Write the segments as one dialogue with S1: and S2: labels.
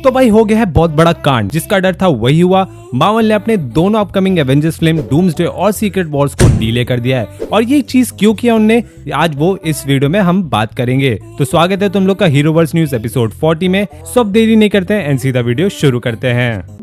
S1: तो भाई हो गया है बहुत बड़ा कांड, जिसका डर था वही हुआ। मार्वल ने अपने दोनों अपकमिंग एवेंजर्स फिल्म डूम्सडे और सीक्रेट वॉर्स को डिले कर दिया है, और ये चीज क्यों किया उनने, आज वो इस वीडियो में हम बात करेंगे। तो स्वागत है तुम लोग का हीरोवर्स न्यूज एपिसोड 40 में। सब देरी नहीं करते हैं एंड सीधा वीडियो शुरू करते हैं।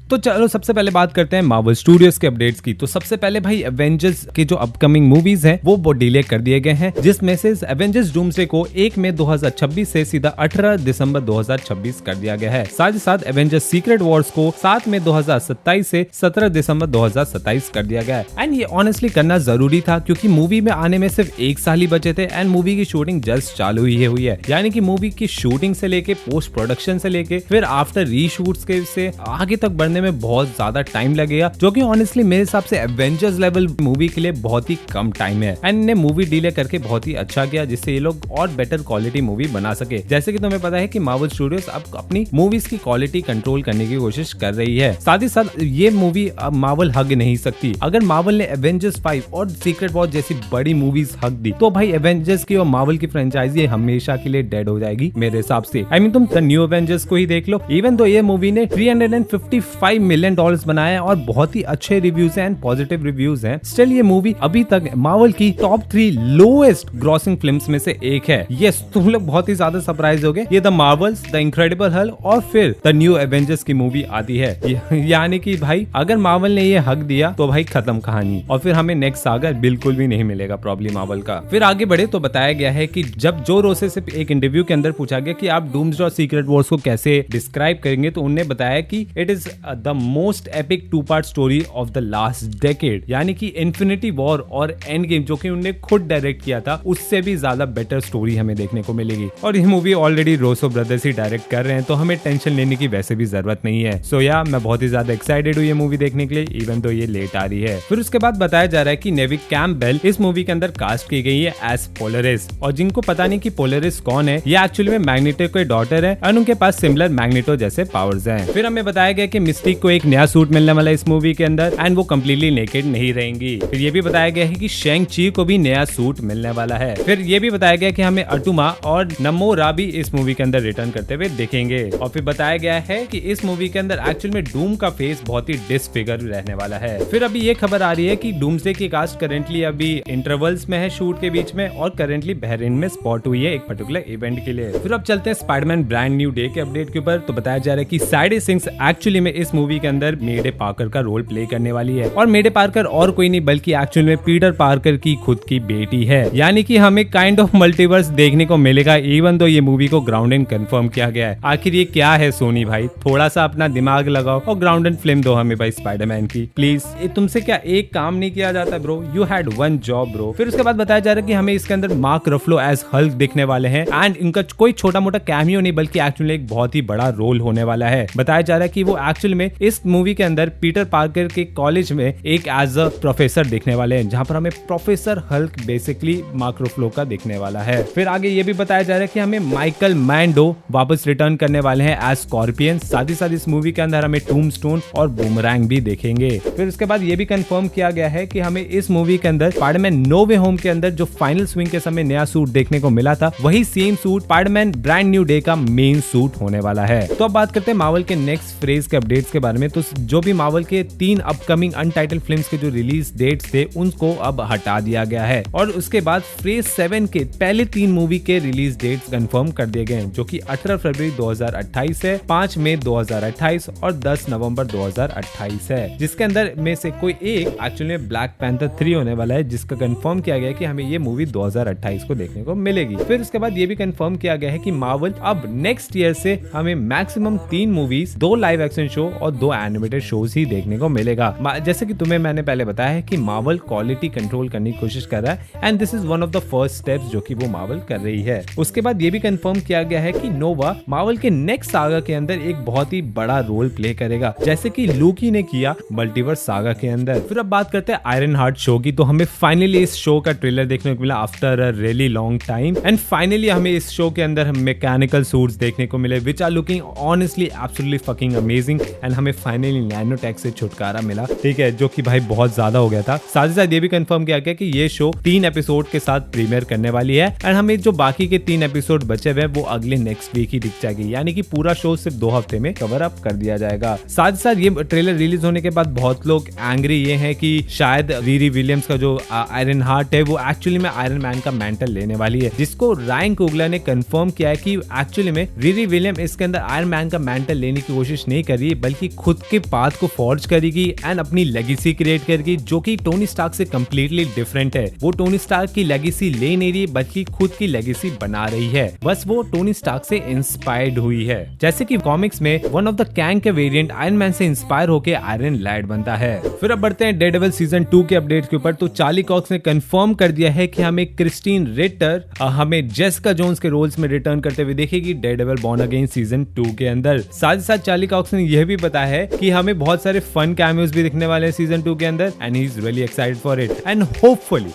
S1: तो चलो सबसे पहले बात करते हैं मार्वल स्टूडियोज के अपडेट्स की। तो सबसे पहले भाई एवेंजर्स के जो अपकमिंग मूवीज हैं वो डिले कर दिए गए हैं, जिसमें से एवेंजर्स डूम्सडे को 1 मई 2026 से सीधा 18 दिसंबर 2026 कर दिया गया है। साथ ही साथ एवेंजर्स सीक्रेट वॉर्स को 7 मई 2027 से 17 दिसंबर 2027 कर दिया गया है। एंड ये ऑनेस्टली करना जरूरी था, क्योंकि मूवी में आने में सिर्फ 1 साल ही बचे थे एंड मूवी की शूटिंग जस्ट चालू ही हुई है। यानी कि मूवी की शूटिंग से लेके पोस्ट प्रोडक्शन से लेके फिर आफ्टर रीशूट्स के से आगे तक बढ़ने में बहुत ज्यादा टाइम लगेगा, जो कि ऑनेस्टली मेरे हिसाब से एवेंजर्स लेवल मूवी के लिए बहुत ही कम टाइम है। एंड ने मूवी डिले करके बहुत ही अच्छा किया, जिससे ये लोग और बेटर क्वालिटी मूवी बना सके। जैसे कि तुम्हें पता है कि मार्वल स्टूडियोज अब अपनी मूवीज की क्वालिटी कंट्रोल करने की कोशिश कर रही है। साथ ही साथ ये मूवी अब मार्वल हग नहीं सकती। अगर मार्वल ने एवेंजर्स 5 और सीक्रेट वॉर जैसी बड़ी मूवीज हक दी तो भाई एवेंजर्स की और मार्वल की फ्रेंचाइजी हमेशा के लिए डेड हो जाएगी मेरे हिसाब से। आई मीन तुम द न्यू एवेंजर्स को ही देख लो। इवन दो ये मूवी ने $355 मिलियन बनाया और बहुत ही अच्छे रिव्यूज हैं एंड पॉजिटिव रिव्यूज हैं, स्टिल ये मूवी अभी तक मार्वल की टॉप 3 लोएस्ट ग्रॉसिंग फिल्म्स में से एक है। यस, तुम लोग बहुत ही ज्यादा सरप्राइज होगे। ये the Marvels, the incredible Hulk और फिर द न्यू एवेंजर्स की मूवी आती है। यानी कि भाई अगर मार्वल ने ये हक दिया तो भाई खत्म कहानी, और फिर हमें नेक्स्ट सागा बिल्कुल भी नहीं मिलेगा प्रॉब्लम मार्वल का। फिर आगे बढ़े तो बताया गया है कि जब जो रोसे से एक इंटरव्यू के अंदर पूछा गया कि आप डूम्सडे और सीक्रेट वॉर्स को कैसे डिस्क्राइब करेंगे, तो उन्होंने बताया कि it is the most epic 2-part story of the last decade. यानी कि इन्फिनिटी वॉर और एंड गेम, जो कि उन्होंने खुद डायरेक्ट किया था, उससे भी ज्यादा बेटर स्टोरी हमें देखने को मिलेगी। और ये मूवी ऑलरेडी रोसो ब्रदर्स ही डायरेक्ट कर रहे हैं, तो हमें टेंशन लेने की वैसे भी जरूरत नहीं है। सो या मैं बहुत ही ज्यादा एक्साइटेड हूँ ये मूवी देखने के लिए, इवन तो ये लेट आ रही है। फिर उसके बाद बताया जा रहा है कि नेवी कैम्पबेल इस मूवी के अंदर कास्ट की गई है एज पोलरिस। और जिनको पता नहीं कि पोलरिस कौन है, ये एक्चुअली में मैग्नेटो के डॉटर है और उनके पास सिमिलर मैग्नेटो जैसे पावर्स हैं। फिर हमें बताया गया कि मिस्टिक को एक नया सूट मिलने वाला है इस मूवी के अंदर एंड वो कम्प्लीटली नेकेड नहीं रहेंगी। फिर ये भी बताया गया है कि शेंग ची को भी नया सूट मिलने वाला है। फिर ये भी बताया गया कि हमें अटुमा और नमोरा भी इस मूवी के अंदर रिटर्न करते हुए देखेंगे। और फिर बताया गया है कि इस मूवी के अंदर एक्चुअल में डूम का फेस बहुत ही डिसफिगर रहने वाला है। फिर अभी ये खबर आ रही है कि डूम्सडे की कास्ट करेंटली अभी इंटरवल्स में है शूट के बीच में, और करेंटली बहरीन में स्पॉट हुई है एक पर्टिकुलर इवेंट के लिए। फिर अब चलते हैं स्पाइडरमैन ब्रांड न्यू डे के अपडेट के ऊपर। तो बताया जा रहा है कि सैडी सिंह एक्चुअली में इस मूवी के अंदर मेडे पार्कर का रोल प्ले करने वाली है, और मेडे पार्कर और कोई नहीं बल्कि एक्चुअल में पीटर पार्कर की खुद की बेटी है। यानी कि हमें काइंड ऑफ मल्टीवर्स देखने को मिलेगा, इवन तो ये मूवी को ग्राउंडेड कंफर्म किया गया है। आखिर ये क्या है सोनी भाई, थोड़ा सा अपना दिमाग लगाओ और ग्राउंडेड फिल्म दो हमें भाई स्पाइडरमैन की प्लीज। तुमसे क्या एक काम नहीं किया जाता bro, you had one job bro. फिर उसके बाद बताया जा रहा है कि हमें इसके अंदर मार्क रफलो एज हल्क दिखने वाले हैं, एंड इनका कोई छोटा मोटा कैमियो नहीं बल्कि एक्चुअली एक बहुत ही बड़ा रोल होने वाला है। बताया जा रहा है कि वो एक्चुअल में इस मूवी के अंदर पीटर पार्कर के कॉलेज में एक एज अ प्रोफेसर देखने वाले हैं, जहां पर हमें प्रोफेसर हल्क बेसिकली मार्क रफलो का देखने वाला है। फिर आगे ये भी बताया जा रहा है कि हमें माइकल मैंडो वापस रिटर्न करने वाले हैं एज स्कॉर्पियन। साथ ही साथ इस मूवी के अंदर हमें टूम्बस्टोन और बूमरैंग भी देखेंगे। फिर उसके बाद ये भी कंफर्म किया गया है कि हमें इस मूवी के अंदर स्पाइडरमैन नो वे होम के अंदर जो फाइनल स्विंग के समय नया सूट देखने को मिला था, वही same suit Spiderman brand new day का मेन सूट होने वाला है। तो अब बात करते हैं मार्वल के नेक्स्ट फेज के अपडेट्स के बारे में। तो जो भी मार्वल के 3 अपकमिंग अनटाइटल्ड फिल्म्स के जो रिलीज डेट्स थे उनको अब हटा दिया गया है, और उसके बाद फेज 7 के पहले 3 मूवी के रिलीज डेट्स कंफर्म कर दिए गए हैं, जो कि 18 फरवरी 2028 है, 5 मई 2028 और 10 नवंबर 2028 है। जिसके अंदर में से कोई एक एक्चुअली ब्लैक पैंथर 3 होने वाला है, जिसका कंफर्म किया गया है कि हमें ये मूवी 2028 को देखने को मिलेगी। फिर उसके बाद ये भी कंफर्म किया गया है कि मार्वल अब नेक्स्ट ईयर से हमें maximum 3 movies, 2 live action show और 2 एनिमेटेड शोज ही देखने को मिलेगा। जैसे कि तुम्हें मैंने पहले बताया है कि मार्वल क्वालिटी कंट्रोल करने की कोशिश कर रहा है, and this is one of the first steps जो कि वो मार्वल कर रही है। उसके बाद ये भी कंफर्म किया गया है कि नोवा मार्वल के नेक्स्ट सागा के अंदर एक बहुत ही बड़ा रोल प्ले करेगा, जैसे कि लूकी ने किया मल्टीवर्स सागा के अंदर। फिर अब बात करते हैं आयरन हार्ट शो की। तो हमें फाइनली इस शो का ट्रेलर देखने को मिला after a really long time, and finally हमें इस शो के अंदर मैकेनिकल सूट्स देखने को मिले, which are looking honestly absolutely fucking amazing, and हमें फाइनली नैनो टैक्स से छुटकारा मिला, ठीक है, जो कि भाई बहुत ज्यादा हो गया था। साथ ही साथ ये भी कंफर्म किया गया कि ये शो 3 एपिसोड के साथ प्रीमियर करने वाली है एंड हमें जो बाकी के 3 एपिसोड बचे हुए वो अगले नेक्स्ट वीक ही दिख जाएगी, यानी कि पूरा शो सिर्फ 2 हफ्ते में कवर अप कर दिया जाएगा। साथ ही साथ ये ट्रेलर रिलीज होने के बाद बहुत लोग एंग्री ये हैं कि शायद रीरी विलियम्स का जो आयरन हार्ट है वो एक्चुअली में आयरन मैन का मेंटल लेने वाली है, जिसको रायन कुगलर ने कंफर्म किया है कि एक्चुअली में रीरी विलियम इसके अंदर आयरन मैन का मेंटल लेने की कोशिश नहीं कर रही, बल्कि खुद के पाथ को फॉर्ज करेगी एंड अपनी लेगेसी क्रिएट करेगी, जो कि टोनी स्टार्क से कंप्लीटली डिफरेंट है। वो टोनी स्टार्क की लेगेसी ले नहीं रही बल्कि खुद की लेगेसी बना रही है, बस वो टोनी स्टार्क से इंस्पायर्ड हुई है। जैसे कि कॉमिक्स में वन ऑफ द कैंग के वेरिएंट आयरन मैन से इंस्पायर होकर आयरन लैड बनता है। फिर अब बढ़ते हैं डेयरडेविल सीजन 2 के अपडेट के ऊपर। तो चार्ली कॉक्स ने कंफर्म कर दिया है कि हमें क्रिस्टीन रिटर हमें जेसिका जोन्स के रोल्स में रिटर्न करते हुए देखेगी डेयरडेविल बॉर्न अगेन सीजन 2 के अंदर। साथ ही साथ चार्ली कॉक्स ने यह भी बताया है कि हमें बहुत सारे फन कैमियोज भी दिखने वाले हैं सीजन 2 के अंदर and he is really excited for it and hopefully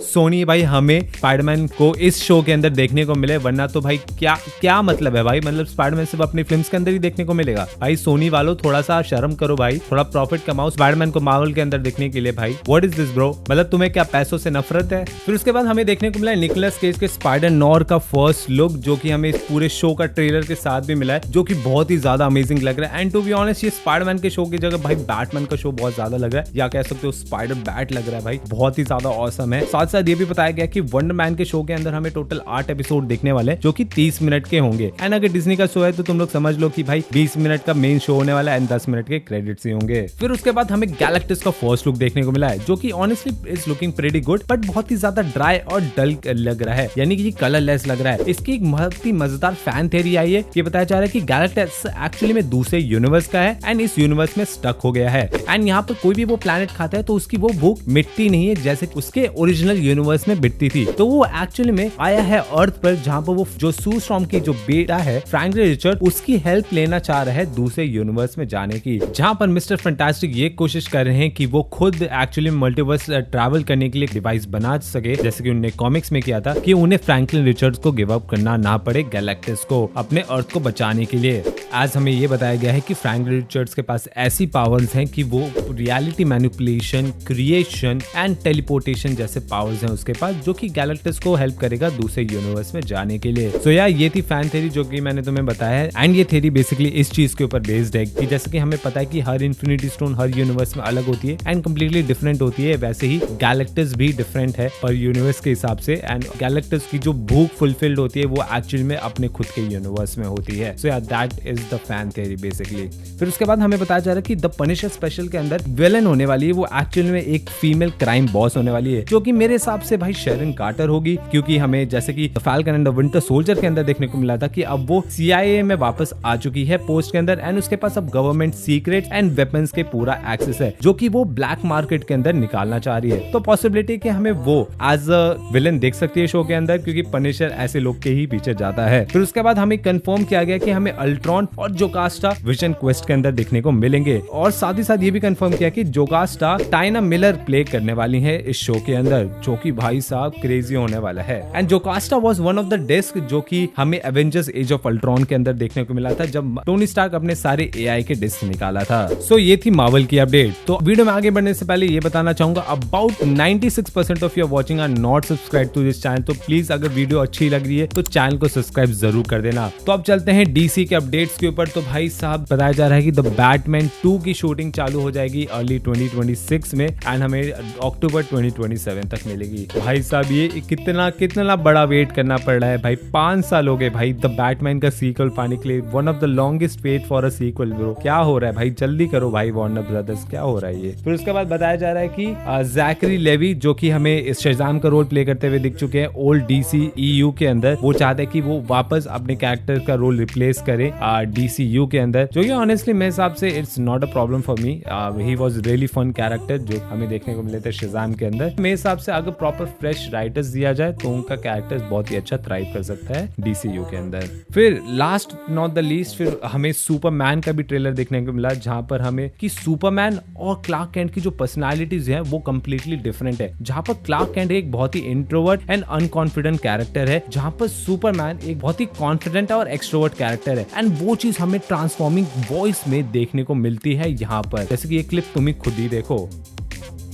S1: Sony भाई हमें स्पाइडरमैन को इस शो के अंदर देखने को मिले, वरना तो भाई क्या मतलब है भाई, मतलब स्पाइडरमैन सिर्फ अपनी फिल्म्स के अंदर ही देखने को मिलेगा। भाई सोनी वालों थोड़ा सा शर्म करो भाई, थोड़ा प्रॉफिट कमाओ स्पाइडरमैन को मार्वल के अंदर देखने के लिए। भाई व्हाट इज दिस ब्रो, मतलब तुम्हें क्या पैसों से नफरत है? फिर उसके बाद हमें देखने को मिला निकोलस केज के स्पाइडर नॉर का फर्स्ट लुक, जो कि हमें इस पूरे शो का ट्रेलर के साथ भी मिला है, जो कि बहुत ही ज्यादा अमेजिंग लग रहा है। एंड टू बी ऑनेस्ट ये स्पाइडरमैन के शो की जगह भाई बैटमैन का शो बहुत ज्यादा लग रहा है, या कह सकते हो स्पाइडर बैट लग रहा है भाई, बहुत ही ज्यादा ऑसम है। साथ साथ ये भी बताया गया कि वंडर मैन के शो के अंदर हमें टोटल 8 एपिसोड देखने वाले हैं, जो कि 30 मिनट के होंगे। एंड अगर डिज्नी का शो है तो तुम लोग समझ लो कि भाई 20 मिनट का मेन शो होने वाला है एंड 10 मिनट के क्रेडिट्स ही होंगे। फिर उसके बाद हमें गैलेक्टिस का फर्स्ट लुक देखने को मिला है, जो कि honestly is looking pretty good, but बहुत ही ज्यादा ड्राई और डल लग रहा है, यानी कि कलरलेस लग रहा है। इसकी एक बहुत ही मजेदार फैन थ्योरी आई है, ये बताया जा रहा है कि गैलेक्टिस एक्चुअली में दूसरे यूनिवर्स का है एंड इस यूनिवर्स में स्टक हो गया है एंड यहाँ पर कोई भी वो प्लैनेट खाता है तो उसकी वो भूख मिटती नहीं है जैसे उसके ओरिजिनल यूनिवर्स में मिटती थी। तो वो एक्चुअली में आया है अर्थ पर, जहाँ पर वो जो सू स्टॉर्म की जो बेटा है फ्रैंकलिन रिचर्ड, उसकी हेल्प लेना चाह रहा है दूसरे यूनिवर्स में जाने की, जहाँ पर मिस्टर फैंटास्टिक ये कोशिश कर रहे हैं कि वो खुद एक्चुअली मल्टीवर्स ट्रैवल करने के लिए डिवाइस बना सके, जैसे कि उन्होंने कॉमिक्स में किया था, कि उन्हें फ्रैंकलिन रिचर्ड्स को गिव अप करना ना पड़े गैलेक्टिस को अपने अर्थ को बचाने के लिए। आज हमें ये बताया गया है कि फ्रैंकलिन रिचर्ड्स के पास ऐसी पावर्स हैं कि वो reality manipulation, creation and teleportation जैसे पावर्स हैं उसके पास, जो कि गैलेक्टिस को हेल्प करेगा दूसरे यूनिवर्स में जाने के लिए। सो यार ये थी फैन थ्योरी जो कि मैंने तुम्हें बताया है एंड ये थ्योरी बेसिकली इस चीज के ऊपर बेस्ड है कि जैसे कि हमें पता है कि हर इन्फिनिटी स्टोन हर यूनिवर्स में अलग होती है एंड कम्प्लीटली डिफरेंट होती है, वैसे ही गैलेक्टिस भी डिफरेंट है पर यूनिवर्स के हिसाब से एंड गैलेक्टिस की जो भूख फुलफिल्ड होती है वो एक्चुअली में अपने खुद के यूनिवर्स में होती है। सो यार that is the fan theory basically. फिर उसके बाद हमें बताया जा रहा है कि द पनिशर स्पेशल के अंदर विलन होने वाली है, वो एक्चुअली में एक फीमेल क्राइम बॉस होने वाली है, जो कि मेरे हिसाब से भाई शेरन कार्टर होगी, क्योंकि हमें जैसे कि falcon and the winter soldier के अंदर देखने को मिला था कि अब वो CIA में वापस आ चुकी है पोस्ट के अंदर एंड उसके पास अब गवर्नमेंट सीक्रेट एंड वेपन्स के पूरा एक्सेस है, जो कि वो ब्लैक मार्केट के अंदर निकालना चाह रही है। तो पॉसिबिलिटी कि हमें वो एज अ विलन देख सकती है शो के अंदर, क्योंकि पनिशर ऐसे लोग के ही पीछे जाता है। फिर उसके बाद हमें कंफर्म किया गया कि हमें अल्ट्रॉन और जोकास्टा विजन क्वेस्ट के अंदर देखने को मिलेंगे, और साथ ही साथ ये भी कंफर्म किया कि जोकास्टा टाइना मिलर प्ले करने वाली है इस शो के अंदर, जो कि भाई साहब क्रेजी होने वाला है। And Jocasta was one of the disc जो कि हमें एवेंजर्स एज ऑफ अल्ट्रॉन के अंदर देखने को मिला था, जब टोनी स्टार्क अपने सारे AI के डिस्क निकाला था। सो ये थी मार्वल की अपडेट। तो वीडियो में आगे बढ़ने से पहले ये बताना चाहूंगा about 96% of your watching are not subscribe to this channel, तो प्लीज अगर वीडियो अच्छी लग रही है तो चैनल को सब्सक्राइब जरूर कर देना। तो अब चलते हैं DC के अपडेट्स के ऊपर। तो भाई साहब बताया जा रहा है कि द बैटमैन 2 की शूटिंग चालू हो जाएगी अर्ली 2026 में एंड हमें अक्टूबर 2027 तक मिलेगी। भाई साहब ये कितना बड़ा वेट करना पड़ रहा है भाई, 5 साल हो गए भाई द बैटमैन का सीक्वल पाने के लिए। One of the longest wait for a sequel bro, क्या हो रहा है भाई, जल्दी करो भाई वार्नर ब्रदर्स, क्या हो रहा है ये। फिर उसके बाद बताया जा रहा है कि जैकरी लेवी जो कि हमें इस शज़ाम का रोल प्ले करते हुए दिख चुके हैं ओल्ड DC EU के अंदर, वो चाहते हैं कि वो वापस अपने कैरेक्टर का रोल रिप्लेस करे DCU के अंदर, जो कि ऑनेस्टली मेरे हिसाब से it's not a problem for me. He was really fun character जो हमें देखने को मिले थे शज़ाम के अंदर। मेरे हिसाब से अगर प्रॉपर फ्रेश राइटर्स दिया जाए तो उनका कैरेक्टर बहुत ही अच्छा थ्राइव कर सकता है DCU के अंदर। फिर लास्ट नॉट द लीस्ट, फिर हमें सुपरमैन का भी ट्रेलर देखने को मिला, जहां पर हमें कि सुपरमैन और क्लार्क कैंट की जो पर्सनालिटीज है वो कंप्लीटली डिफरेंट है। जहां पर क्लार्क कैंट एक बहुत ही इंट्रोवर्ट एंड अनकॉन्फिडेंट कैरेक्टर है, जहां पर सुपरमैन एक बहुत ही कॉन्फिडेंट और एक्सट्रोवर्ट कैरेक्टर है। एंड वो चीज हमें ट्रांसफॉर्मिंग वॉइस में देखने को मिलती है यहाँ पर, जैसे कि ये क्लिप तुम ही खुद ही देखो।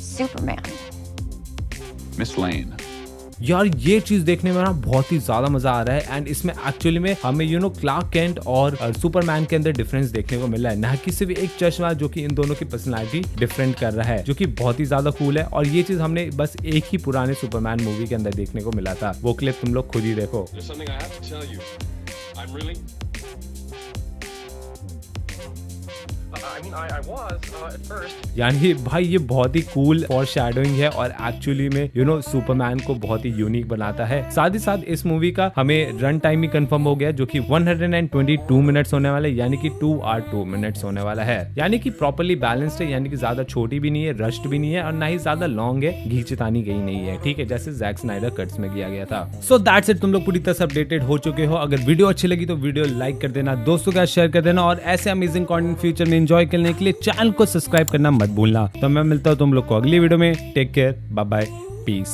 S2: Superman.
S3: Miss Lane.
S1: यार ये चीज देखने में ना बहुत ही ज्यादा मजा आ रहा है। एंड इसमें एक्चुअली में हमें क्लार्क कैंट और सुपरमैन के अंदर डिफरेंस देखने को मिल रहा है, ना कि सिर्फ एक चश्मा जो कि इन दोनों की पर्सनालिटी डिफरेंट कर रहा है, जो कि बहुत ही ज्यादा कूल है। और ये चीज हमने बस एक ही पुराने सुपरमैन मूवी के अंदर देखने को मिला था। वो क्लिप तुम लोग खुद ही देखो।
S4: There's something I have to tell you. I'm really. I was at first.
S1: यानी भाई ये बहुत ही कूल फॉर शैडोइंग है और एक्चुअली में सुपरमैन को बहुत ही यूनिक बनाता है। साथ ही साथ इस मूवी का हमें रन टाइम ही कंफर्म हो गया, जो कि 122 मिनट्स होने वाला है, यानी कि 2 hours 2 minutes होने वाला है। यानी कि प्रॉपर्ली बैलेंस्ड है, यानी कि ज्यादा छोटी भी नहीं है, रश्ड भी नहीं है और ना ही ज्यादा लॉन्ग है, घींचतानी गई नहीं है। ठीक है, जैसे जैक स्नाइडर कट्स में किया गया था। सो दैट्स इट, तुम लोग पूरी तरह से अपडेटेड हो चुके हो। अगर वीडियो अच्छी लगी तो वीडियो लाइक कर देना, दोस्तों का शेयर कर देना और ऐसे अमेजिंग कंटेंट फ्यूचर में एंजॉय करने के लिए चैनल को सब्सक्राइब करना मत भूलना। तो मैं मिलता हूँ तुम लोग को अगली वीडियो में। Take care, bye bye, piece.